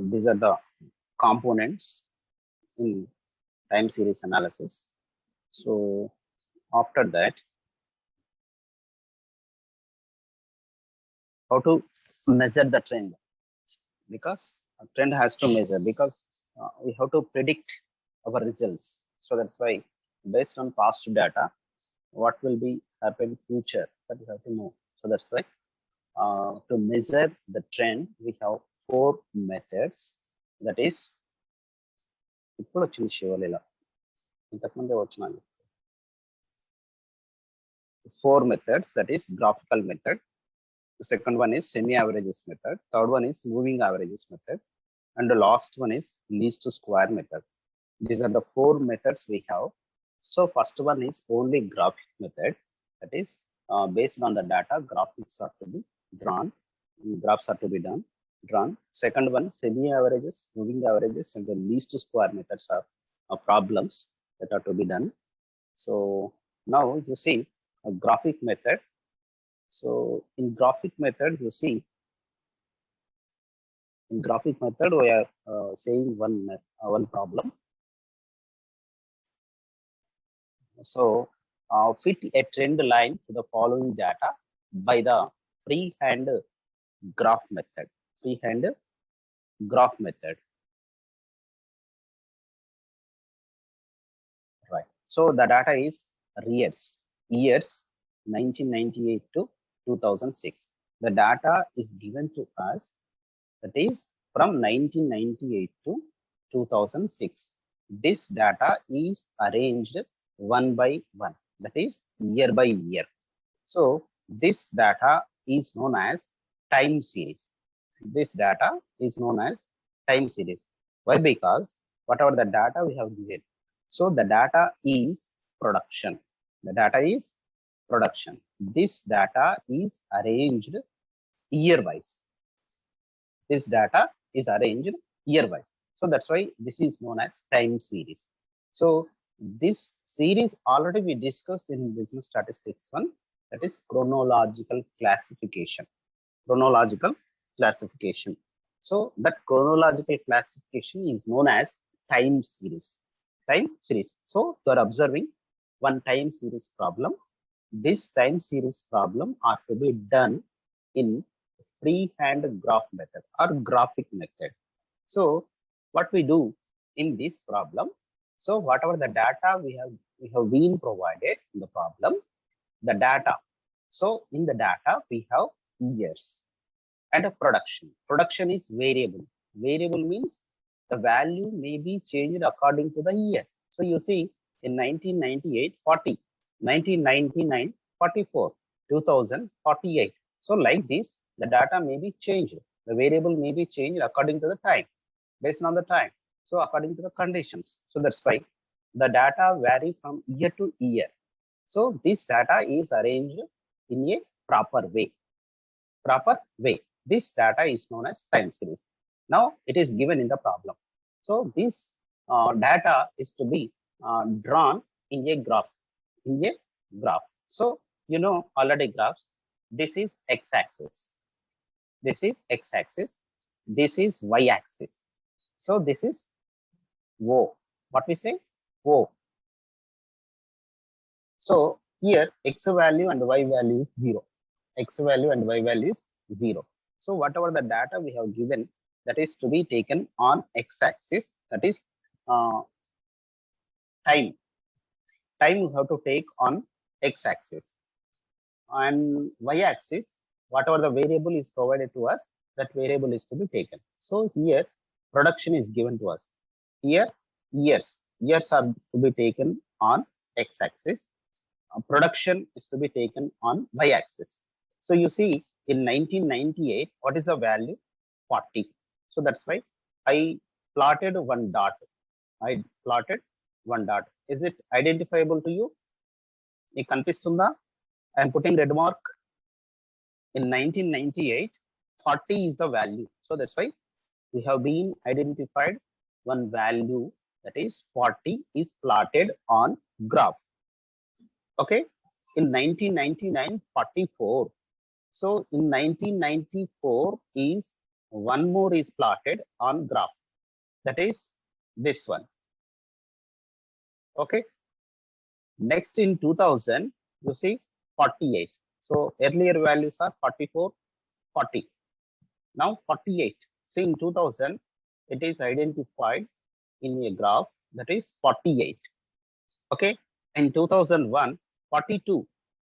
These are the components in time series analysis. So after that, how to measure the trend, because a trend has to measure, because we have to predict our results. So that's why based on past data, what will be happen future, that we have to know. So that's why to measure the trend, we have 4 methods. That is, ఇప్పుడు వచ్చింది శివలీల ఇంతకుముందే వచ్చినాను. 4 methods, that is graphical method. The second one is semi-averages method. Third one is moving averages method. And the last one is least square method. These are the 4 methods we have. So first one is only graphic method. That is based on the data, graphics are to be drawn. Graphs are to be drawn. Second one, semi-averages, moving averages, and the least square methods are problems that are to be done. So now you see a graphic method. So in graphic method, you see, in graphic method, we are saying one problem. So fit a trend line to the following data by the freehand graph method. Freehand graph method. Right. So the data is years 1998 to 2006. The data is given to us, that is from 1998 to 2006. This data is arranged one by one, that is year by year. So this data is known as time series. This data is known as time series. Why? Because whatever the data we have given, so the data is production. The data is production. This data is arranged year-wise. This data is arranged year-wise. So that's why this is known as time series. So this series already we discussed in business statistics 1, that is chronological classification. Chronological classification. So that chronological classification is known as time series. Time series. So you are observing one time series problem. This time series problem are to be done in freehand graph method or graphic method. So what we do in this problem, so whatever the data we have been provided in the problem, the data. So in the data we have years and a production. Production is variable. Variable means the value may be changed according to the year. So you see in 1998, 40, 1999, 44, 2000, 48. So like this, the data may be changed. The variable may be changed according to the time, based on the time. So according to the conditions. So that's why the data vary from year to year. So this data is arranged in a proper way. Proper way. This data is known as time series. Now it is given in the problem. So this data is to be drawn in a graph. In a graph. So you know already graphs. This is x-axis. This is x-axis. This is y-axis. So this is O. What we say? O. So here x value and y value is 0. X value and y value is 0. So whatever the data we have given, that is to be taken on x-axis, that is time. Time we have to take on x-axis. And y-axis, whatever the variable is provided to us, that variable is to be taken. So here production is given to us. Here years are to be taken on x-axis. Production is to be taken on y-axis. So you see in 1998, what is the value? 40. So that's why I plotted one dot. I plotted one dot. Is it identifiable to you? It కనిపిస్తుందా? I am putting red mark. In 1998, 40 is the value. So that's why we have been identified one value, that is 40 is plotted on graph. Okay. In 1999, 44. So in 1994 is one more is plotted on graph. That is this one. Okay. Next in 2000, you see 48. So earlier values are 44, 40. Now 48. See in 2000, it is identified in a graph that is 48. Okay. In 2001, 42.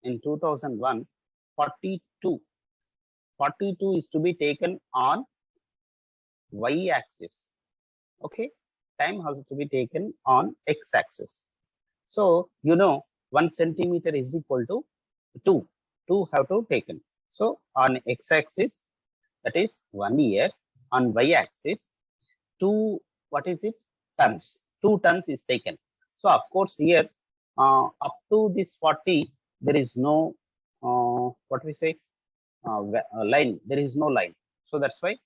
In 2001, 42. 42 is to be taken on y-axis. Okay. Time has to be taken on x-axis. So, 1 centimeter is equal to 2. 2 have to taken. So, on x-axis, that is 1 year. On y-axis, 2, what is it? Tons. 2 tons is taken. So, of course, here, up to this 40, there is no, what we say, line. There is no line. So, that's why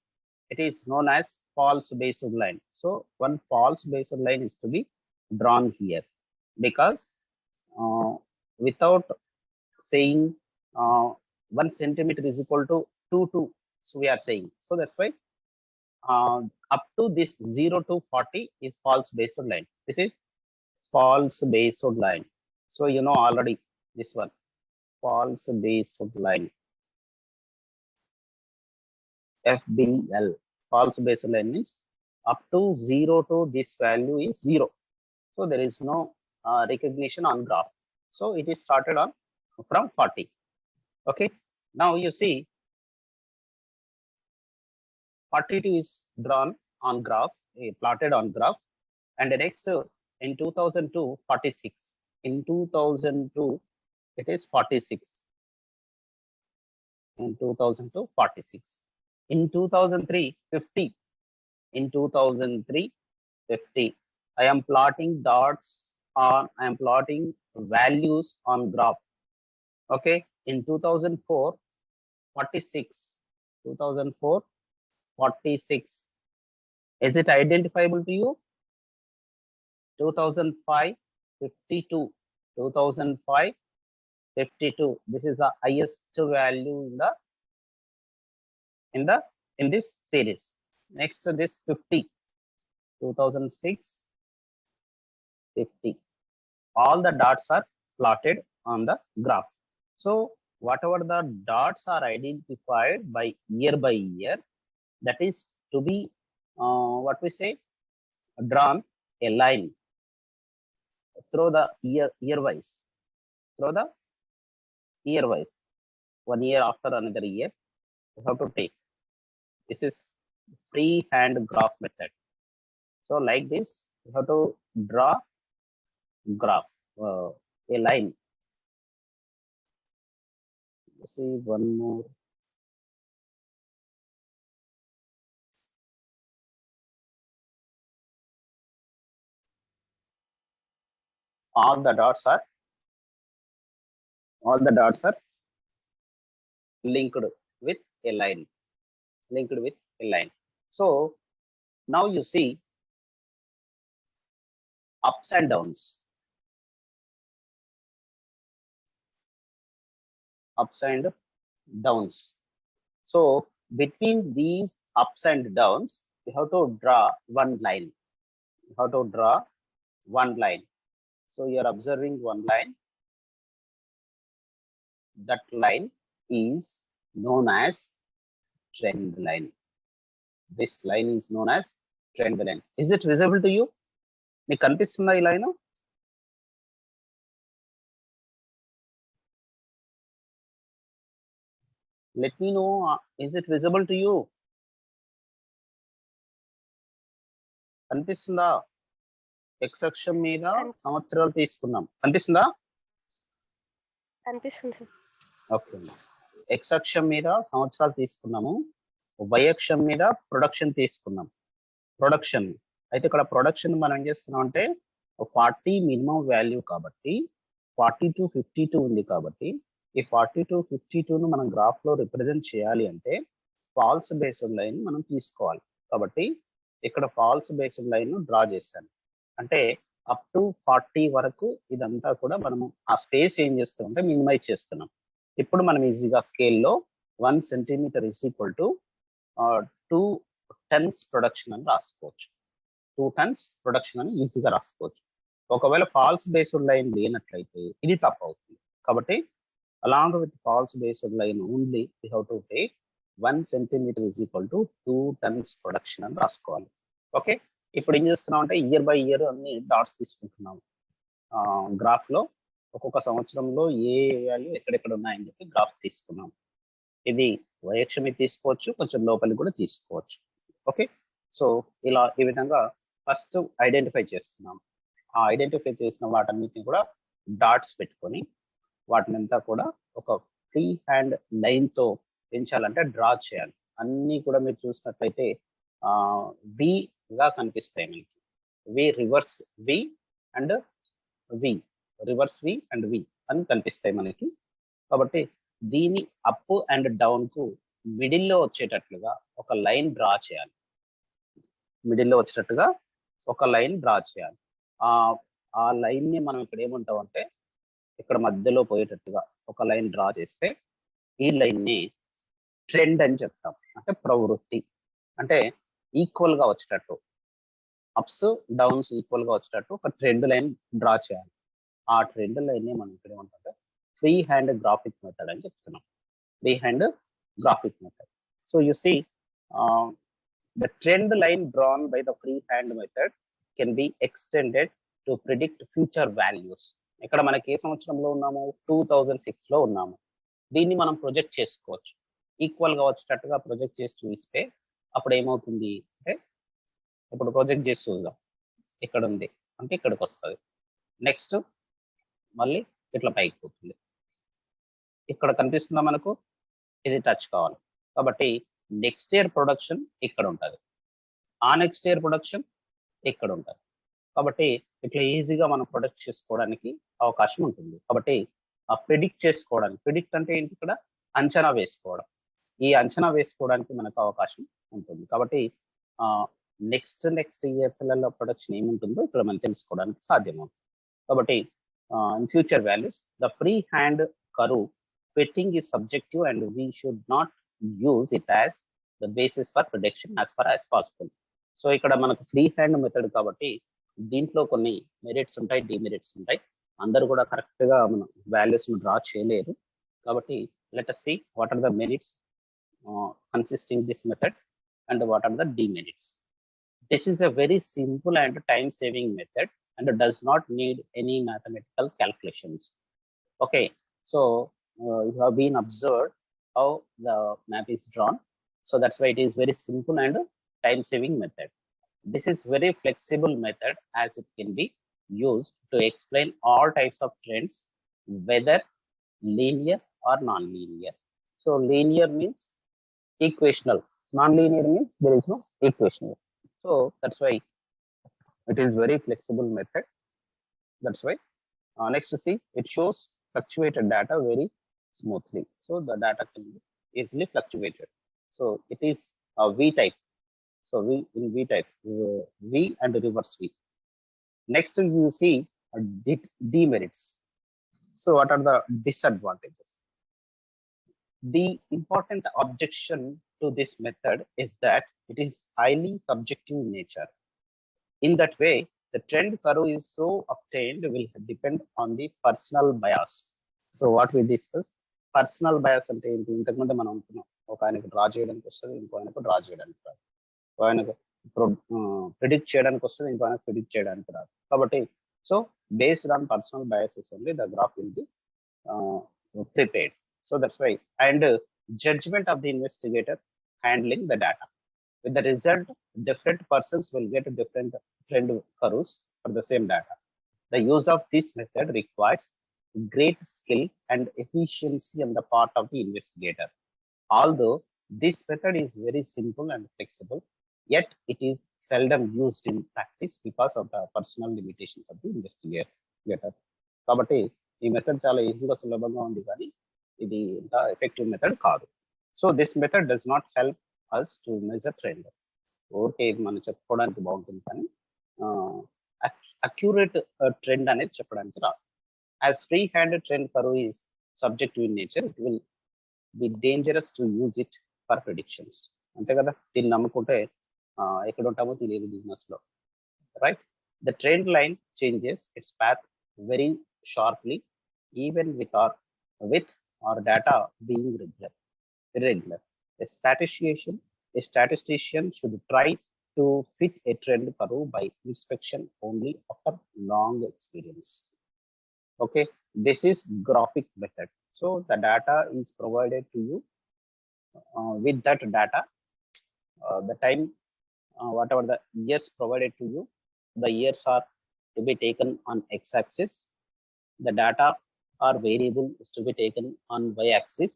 it is known as false based line. So, one false based line is to be drawn here, because without saying 1 centimeter is equal to 2, so we are saying. So that's why up to this 0 to 40 is false based line. This is false based line. So already this one, false based line. FBL, false based line means up to 0 to this value is 0. So there is no recognition on graph. So it is started on from 40. Okay. Now you see 42 is drawn on graph, plotted on graph. And the next in 2002, 46. In 2002, it is 46. In 2002, 46. In 2003, 50. In 2003, 50. I am plotting dots on, I am plotting values on graph. Okay. In 2004, 46. 2004, 46. Is it identifiable to you? 2005, 52. 2005, 52. This is the highest value in this series. Next to this 50. 2006, 50. All the dots are plotted on the graph. So whatever the dots are identified by year, that is to be what we say, drawn a line through the year wise, through the year wise, 1 year after another year, you have to take. This is freehand graph method. So like this, you have to draw graph, a line. Let's see one more. All the dots are linked with a line. Linked with a line. So now you see ups and downs. Ups and downs. So between these ups and downs, you have to draw one line. You have to draw one line. So you are observing one line. That line is known as trend line. This line is known as trend line. Is it visible to you? మీకు కనిపిస్తుందా ఈ line? Let me know, is it visible to you? కనిపిస్తుందా? X అక్షం మీద సంవత్సరాలు తీసుకున్నాం. కనిపిస్తుందా? కనిపిస్తుంది సార్. ఓకే. ఎక్స్ అక్షం మీద సంవత్సరాలు తీసుకున్నాము. వై అక్షం మీద ప్రొడక్షన్ తీసుకున్నాం. ప్రొడక్షన్ అయితే ఇక్కడ ప్రొడక్షన్ మనం ఏం చేస్తున్నాం అంటే 40 మినిమం వాల్యూ కాబట్టి 40 to 52 ఉంది కాబట్టి ఈ 40 to 52 ను మనం గ్రాఫ్ లో రిప్రజెంట్ చేయాలి అంటే ఫాల్స్ బేస్డ్ లైన్ మనం తీసుకోవాలి. కాబట్టి ఇక్కడ ఫాల్స్ బేస్డ్ లైన్ ను డ్రా చేశాను. అంటే అప్ టు 40 వరకు ఇదంతా కూడా మనము ఆ స్పేస్ ఏం చేస్తామంటే మినిమైజ్ చేస్తున్నాం. ఇప్పుడు మనం ఈజీగా స్కేల్లో 1 centimetre is equal to 2 tons production అని రాసుకోవచ్చు. 2 tons ప్రొడక్షన్ అని ఈజీగా రాసుకోవచ్చు. ఒకవేళ ఫాల్స్ బేస్డ్ లైన్ లేనట్లయితే ఇది తప్పు అవుతుంది. కాబట్టి along with false based line only we have to take 1 centimeter is equal to 2 tons production అని రాసుకోవాలి. ఓకే, ఇప్పుడు ఏం చేస్తున్నాం అంటే ఇయర్ బై ఇయర్ అన్ని డాట్స్ తీసుకుంటున్నాం. గ్రాఫ్ లో ఒక్కొక్క సంవత్సరంలో ఏ వాల్యూ ఎక్కడెక్కడ ఉన్నాయని చెప్పి గ్రాఫ్ తీసుకున్నాం. ఇది వైయక్షమి తీసుకోవచ్చు, కొంచెం లోపలికి కూడా తీసుకోవచ్చు. ఓకే, సో ఇలా ఈ విధంగా ఫస్ట్ ఐడెంటిఫై చేస్తున్నాం. ఆ ఐడెంటిఫై చేసిన వాటన్నిటిని కూడా డాట్స్ పెట్టుకొని వాటినంతా కూడా ఒక ఫ్రీ హ్యాండ్ లైన్ తో పెంచాలంటే డ్రా చేయాలి. అన్ని కూడా మీరు చూసినట్లయితే వి గా కనిపిస్తాయి మనకి. V reverse V and V reverse V and V అని కనిపిస్తాయి మనకి. కాబట్టి దీని అప్ అండ్ డౌన్ కు మిడిల్ లో వచ్చేటట్లుగా ఒక లైన్ డ్రా చేయాలి. మిడిల్ లో వచ్చేటట్టుగా ఒక లైన్ డ్రా చేయాలి. ఆ లైన్ ని మనం ఇక్కడ ఏమంటాం అంటే ఇక్కడ మధ్యలో పోయేటట్టుగా ఒక లైన్ డ్రా చేస్తే ఈ లైన్ ని ట్రెండ్ అని చెప్తాం. అంటే ప్రవృత్తి, అంటే ఈక్వల్ గా వచ్చేటట్టు, అప్స్ డౌన్స్ ఈక్వల్ గా వచ్చేటట్టు ఒక ట్రెండ్ లైన్ డ్రా చేయాలి. ఆ ట్రెండ్ లైన్ ని మనం ఇక్కడ ఏమంటాం ఫ్రీ హ్యాండ్ గ్రాఫిక్ మెథడ్ అని చెప్తున్నాం. Free hand graphic method. So you see the trend line drawn by the free hand method can be extended to predict future values. ఇక్కడ మనకి ఏ సంవత్సరంలో ఉన్నాము? 2006 లో ఉన్నాము. దీన్ని మనం ప్రొజెక్ట్ చేసుకోవచ్చు. ఈక్వల్ గా వచ్చేటట్టుగా ప్రొజెక్ట్ చేసి చూపిస్తే అప్పుడు ఏమవుతుంది అంటే, ఇప్పుడు ప్రొజెక్ట్ చేసి చూద్దాం. ఇక్కడ ఉంది అంటే ఇక్కడికి వస్తుంది. నెక్స్ట్ మళ్ళీ ఇట్లా పైకి పోతుంది. ఇక్కడ కనిపిస్తుందా మనకు? ఇది టచ్ కావాలి. కాబట్టి నెక్స్ట్ ఇయర్ ప్రొడక్షన్ ఇక్కడ ఉంటుంది, ఆ నెక్స్ట్ ఇయర్ ప్రొడక్షన్ ఇక్కడ ఉంటుంది. కాబట్టి ఇట్లా ఈజీగా మనం ప్రొడక్ట్ చేసుకోవడానికి అవకాశం ఉంటుంది. కాబట్టి ప్రిడిక్ట్ చేసుకోవడానికి, ప్రిడిక్ట్ అంటే ఏంటి? ఇక్కడ అంచనా వేసుకోవడం. ఈ అంచనా వేసుకోవడానికి మనకు అవకాశం ఉంటుంది. కాబట్టి నెక్స్ట్ ఇయర్స్లలో ప్రొడక్షన్ ఏముంటుందో ఇక్కడ మనం తెలుసుకోవడానికి సాధ్యమవుతుంది. కాబట్టి in future values the free hand curve fitting is subjective and we should not use it as the basis for production as for as possible. So ఇక్కడ మనకు ఫ్రీ హ్యాండ్ మెథడ్ కాబట్టి దీంట్లో కొన్ని మెరిట్స్ ఉంటాయి, డిమెరిట్స్ ఉంటాయి. అందరూ కూడా correct గా మనం వాల్యూస్ డ్రా చేయలేరు. కాబట్టి let us see what are the merits consisting this method and what are the demerits. This is a very simple and time saving method and does not need any mathematical calculations. Okay, so you have been observed how the map is drawn. So that's why it is very simple and time saving method. This is very flexible method as it can be used to explain all types of trends, whether linear or non-linear. So linear means equational, non-linear means there is no equational. So that's why it is very flexible method. That's why next to see, it shows fluctuated data very smoothly. So the data can be easily fluctuated. So it is a V type. So V type, V and reverse V. Next you see demerits. So what are the disadvantages? The important objection to this method is that it is highly subjective in nature. In that way, the trend curve is so obtained will depend on the personal bias. So what we discussed, personal bias అంటే ఏంటి? ఇంతకుముందు మనం అనుకున్నాం, ఒక ఆయనకు draw చేయడానికి వస్తుంది, ఇంకో ఆయనకు డ్రా చేయడానికి రాదు. ఆయనకు ప్రిడిక్ట్ చేయడానికి వస్తుంది, ఇంకో ఆయనకు ప్రిడిక్ట్ చేయడానికి రాదు. కాబట్టి so based on personal biases only the graph will be prepared. So that's why, and judgment of the investigator handling the data. With the result, different persons will get different trend curves for the same data. The use of this method requires great skill and efficiency on the part of the investigator. Although this method is very simple and flexible, yet it is seldom used in practice because of the personal limitations of the investigator. కాబట్టి ఈ method చాలా ఈజీగా సులభంగా ఉంది, కానీ ఇది ఇంత effective method కాదు. So this method does not help us to measure trend. Okay, ఇది మనం చెప్పుకోవడానికి బాగుంటుంది, కానీ అక్యురేట్ ట్రెండ్ అనేది చెప్పడానికి రాదు. As free hand trend curve is subjective in nature, it will be dangerous to use it for predictions. అంతే కదా, దీన్ని నమ్ముకుంటే ఎక్కడ ఉంటామో తెలియదు బిజినెస్ లో, right? The trend line changes its path very sharply, even with our data being irregular. A statistician should try to fit a trend curve by inspection only after long experience. Okay, this is graphic method. So the data is provided to you. With that data, the time, whatever the years provided to you, the years are to be taken on x-axis. The data or variable is to be taken on y-axis.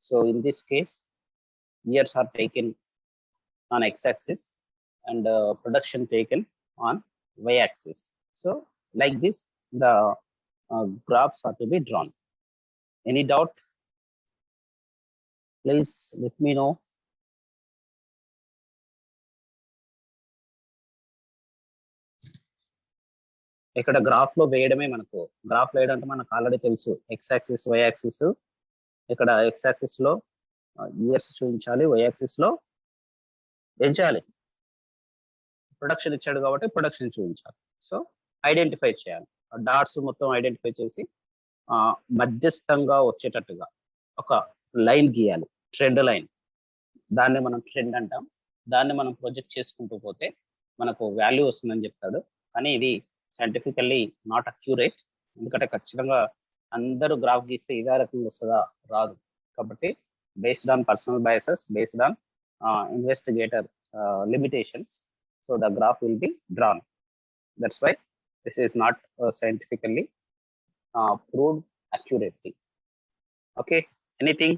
So in this case, years are taken on x-axis and production taken on y-axis. So like this, the graphs are to be drawn. Any doubt? Please let me know. ఇక్కడ graph లో వేయడమే, మనకు graph వేయడం అంటే మనకు already తెలుసు, X axis why axis. ఇక్కడ X axis లో ఇయర్స్ చూపించాలి, వై యాక్సిస్ లో ఏం చేయాలి, ప్రొడక్షన్ ఇచ్చాడు కాబట్టి ప్రొడక్షన్ చూపించాలి. సో ఐడెంటిఫై చేయాలి, డాట్స్ మొత్తం ఐడెంటిఫై చేసి మధ్యస్థంగా వచ్చేటట్టుగా ఒక లైన్ గీయాలి, ట్రెండ్ లైన్. దాన్ని మనం ట్రెండ్ అంటాం. దాన్ని మనం ప్రొజెక్ట్ చేసుకుంటూ పోతే మనకు వాల్యూ వస్తుందని చెప్తాడు. కానీ ఇది సైంటిఫికల్లీ నాట్ అక్యూరేట్, ఎందుకంటే ఖచ్చితంగా అందరూ గ్రాఫ్ గీస్తే ఇదే రకంగా వస్తుందా, రాదు. కాబట్టి based on personal biases, based on investigator limitations, so the graph will be drawn. That's why this is not scientifically proved accurately. Okay, anything?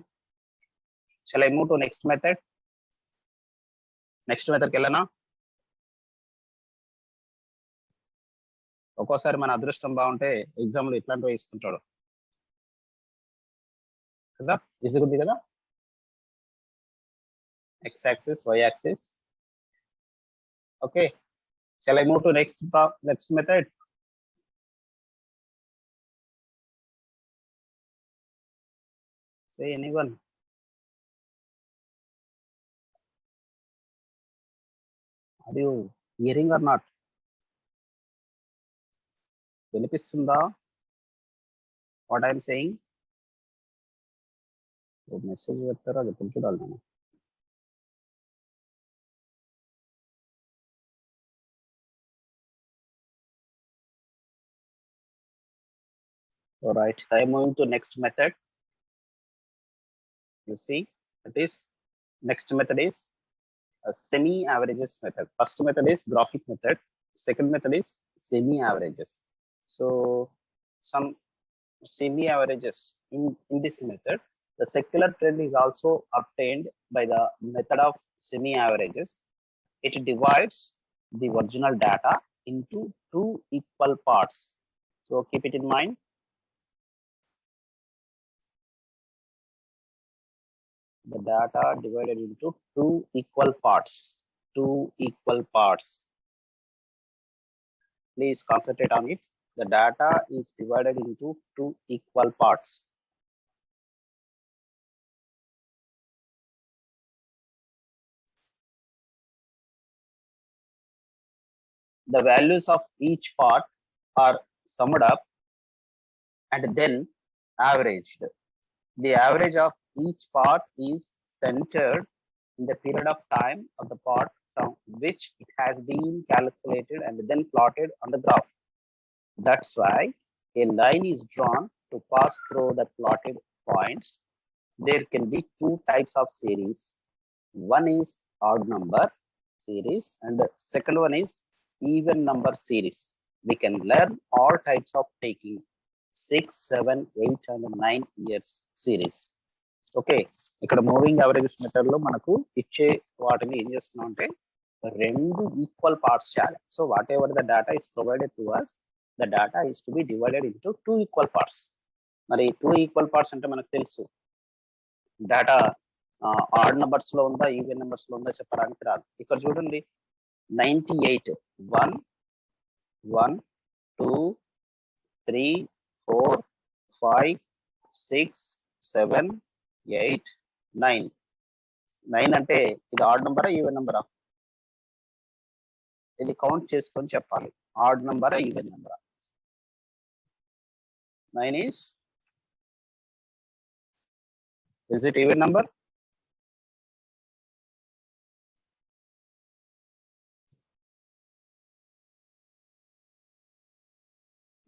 Shall I move to next method? Next method కెళ్ళనా? ఒక్కోసారి మన అదృష్టం బాగుంటే ఎగ్జామ్లో ఇట్లాంటివి ఇస్తుంటాడు కదా, ఇసుగుద్ది కదా. X axis, Y axis. Okay, shall I move to next method? Say anyone? Are you hearing or not? వినిపిస్తుందా what I'm saying? Message పెడతారా, అది ఎప్పుడు చూడాలి నేను. All right, I am moving to next method. You see, that is, next method is a semi-averages method. First method is graphic method. Second method is semi-averages. So some semi-averages in this method, the secular trend is also obtained by the method of semi-averages. It divides the original data into two equal parts. So keep it in mind. The data divided into two equal parts. Please concentrate on it. The data is divided into two equal parts. The values of each part are summed up and then averaged. The average of each part is centered in the period of time of the part from which it has been calculated and then plotted on the graph. That's why a line is drawn to pass through the plotted points. There can be two types of series. One is odd number series and the second one is even number series. We can learn all types of taking 6, 7, 8 and 9 years series. Okay, ఇక్కడ moving averages method లో మనకు ఇచ్చే వాటిని ఏం చేస్తున్నాం అంటే రెండు equal parts చేయాలి. So what ever the data is provided to us, the data is to be divided into two equal parts. మరి టూ ఈక్వల్ పార్ట్స్ అంటే మనకు తెలుసు, డేటా ఆడ్ నెంబర్స్ లో ఉందా ఈవెన్ నెంబర్స్ లో ఉందా చెప్పడానికి రాదు. ఇక్కడ చూడండి, 98 1 1 2 3 4 5 6 7 8 9. 9 అంటే ఇది ఆడ్ నంబరా ఈవెన్ నంబరా? ఇది కౌంట్ చేసుకొని చెప్పాలి. ఆడ్ నంబరా ఈవెన్ నంబరా? 9 is it even number?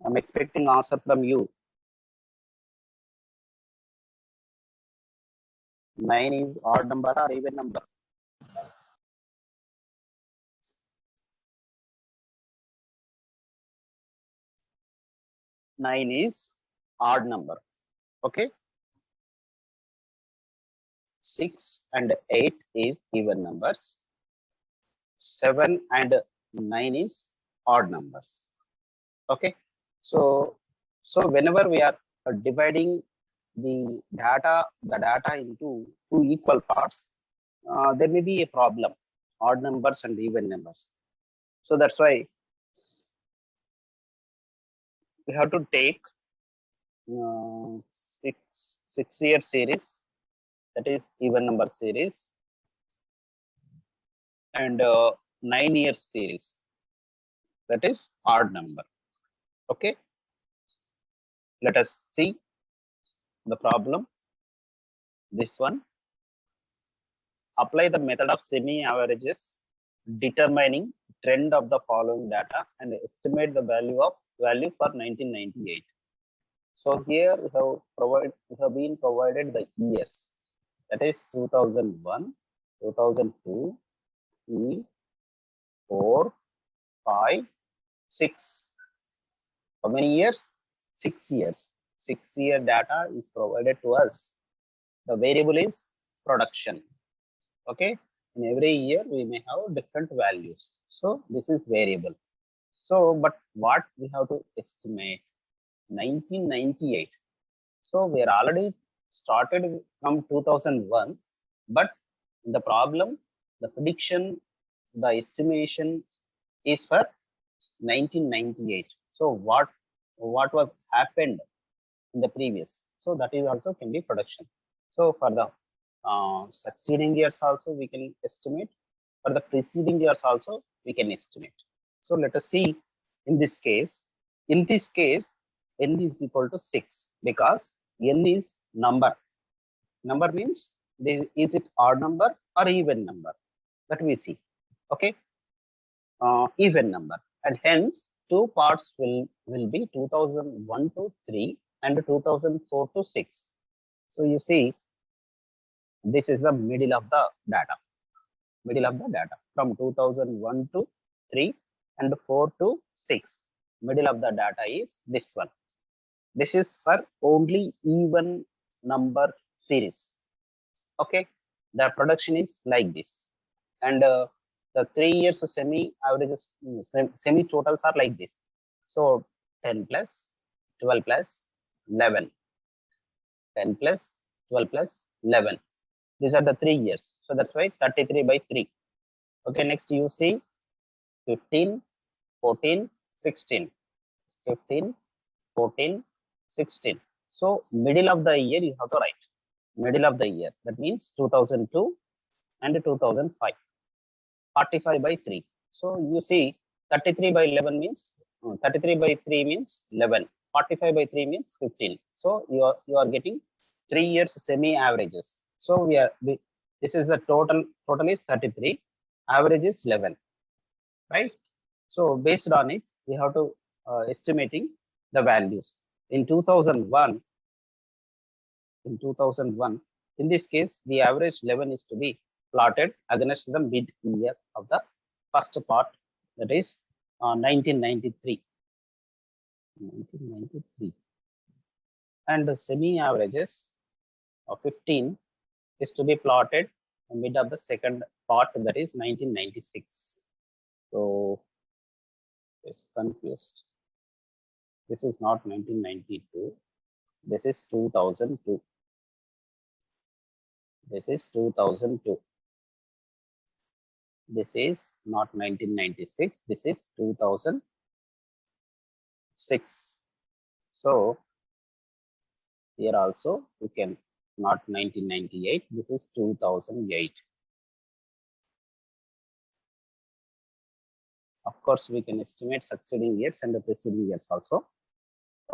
I'm expecting answer from you. 9 is odd number or even number? Nine is odd number. Okay. 6 and 8 is even numbers. 7 and 9 is odd numbers. Okay. So whenever we are dividing the data into two equal parts, there may be a problem, odd numbers and even numbers. So that's why we have to take 6-year series, that is even number series, and 9-year series, that is odd number. Okay, let us see the problem. This one, apply the method of semi-averages determining trend of the following data and estimate the value for 1998. So here we have been provided the years, that is 2001, 2002, 3, 4, 5, 6. How many years? 6 years. 6-year data is provided to us. The variable is production. Okay, in every year we may have different values, so this is variable. So but what we have to estimate? 1998. So we are already started from 2001, but the problem, the prediction, the estimation is for 1998. So what was happened in the previous? So that is also can be production. So for the succeeding years also we can estimate, for the preceding years also we can estimate. So let us see in this case. In this case, n is equal to 6 because n is number. Number means is it odd number or even number? That we see. Okay, even number, and hence two parts will be 2001 to 3 and 2004 to 6. So you see, this is the middle of the data. Middle of the data from 2001 to 3 and 4 to 6. Middle of the data is this one. This is for only even number series. Okay, the production is like this, and the 3 years semi averages, semi totals are like this. So 10 plus 12 plus 11, 10 plus 12 plus 11. These are the 3 years. So that's why 33 by 3. Okay, next you see 15, 14, 16, 15, 14, 16. So middle of the year you have to write. Middle of the year, that means 2002 and 2005. 45 by 3. So you see 33 by 11 means 33 by 3 means 11. 45 by 3 means 15. So you are getting 3 years semi averages. So this is the total is 33, average is 11, right? So based on it we have to estimating the values. In 2001, in this case the average 11 is to be plotted against the mid year of the first part, that is 1993, and the semi averages of 15 is to be plotted mid of the second part, that is 1996. So it's confused. This is not 1992. This is 2002. This is 2002. This is not 1996. This is 2006. So here also you can not 1998. This is 2008. Of course, we can estimate succeeding years and the preceding years also.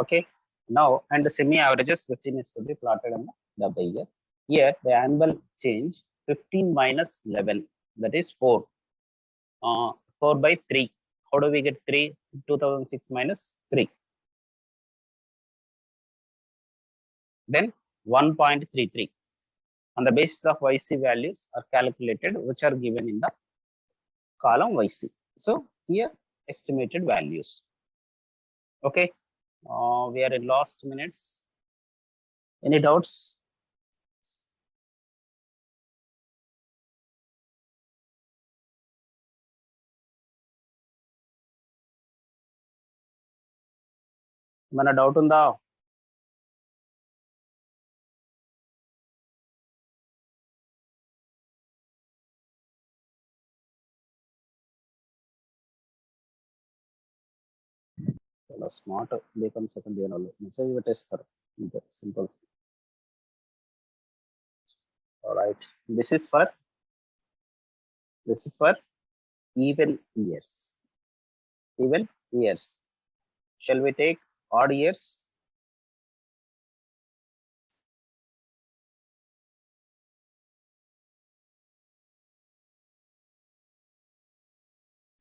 Okay. Now, and the semi-averages 15 is to be plotted on the year. Here, the annual change 15 minus 11, that is 4. 4 by 3. How do we get 3? 2006 minus 3. Then 1.33. On the basis of YC values are calculated, which are given in the column YC. So here estimated values. Okay. We are in last minutes. Any doubts? మన doubt ఉందా? చాలా smart BCom second year వాళ్ళు message పెట్టేస్తారు అంతే simple. Right, this is for even years. Even years. Shall we take odd years?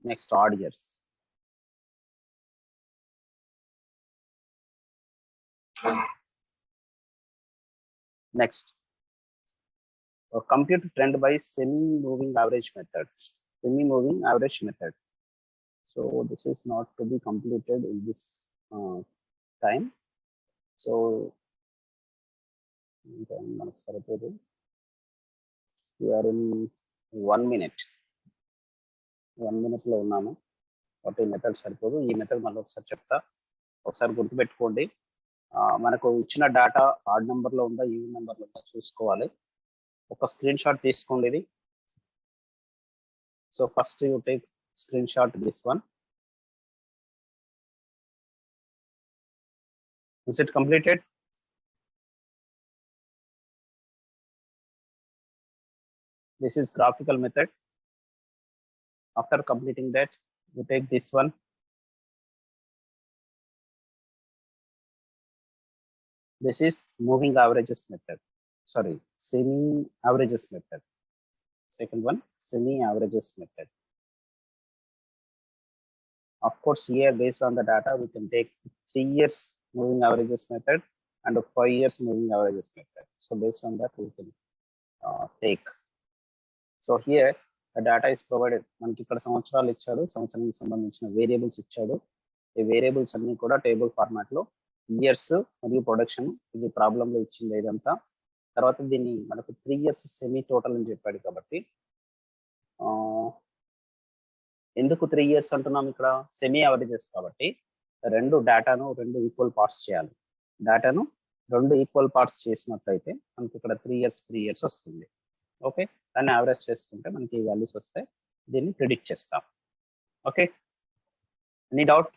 Next, odd years. Next, compute trend by semi-moving average method. Semi-moving average method. So this is not to be completed in this time. So we are in 1 minute. 1 minute లో ఉన్నాము. ఒకటి method సరిపోదు. ఈ method మళ్ళీ ఒకసారి చెప్తా, ఒకసారి గుర్తుపెట్టుకోండి. మనకు ఇచ్చిన డేటా ఆడ్ నెంబర్ లో ఉందా ఈవెన్ నెంబర్ లో ఉందా చూసుకోవాలి. ఒక స్క్రీన్ షాట్ తీసుకోండి ఇది. So first you take screen shot this one. Is it completed? This is graphical method. After completing that, you take this one. This is moving averages method. Sorry, semi-averages method. Second one, semi-averages method. Of course, here based on the data, we can take 3 years moving averages method and 5 years moving averages method. So based on that, we can take. So here the data is provided. మనకి ఇక్కడ సంవత్సరాలు ఇచ్చాడు, సంవత్సరానికి సంబంధించిన variables ఇచ్చాడు. ఈ variables అన్ని కూడా టేబుల్ ఫార్మాట్ లో ఇయర్స్ మరియు ప్రొడక్షన్, ఇది ప్రాబ్లం లో ఇచ్చింది ఇదంతా. తర్వాత దీన్ని మనకు 3 years సెమీ టోటల్ అని చెప్పాడు కాబట్టి ఎందుకు 3 years అంటున్నాం ఇక్కడ? సెమీ అవరేజెస్ కాబట్టి రెండు డేటాను 2 ఈక్వల్ పార్ట్స్ చేయాలి. డేటాను 2 ఈక్వల్ పార్ట్స్ చేసినట్లయితే మనకి ఇక్కడ 3 years వస్తుంది. ఓకే, దాన్ని యావరేజ్ చేసుకుంటే మనకి ఈ వాల్యూస్ వస్తాయి. దీన్ని ప్రిడిక్ట్ చేస్తాం. Okay, any doubt?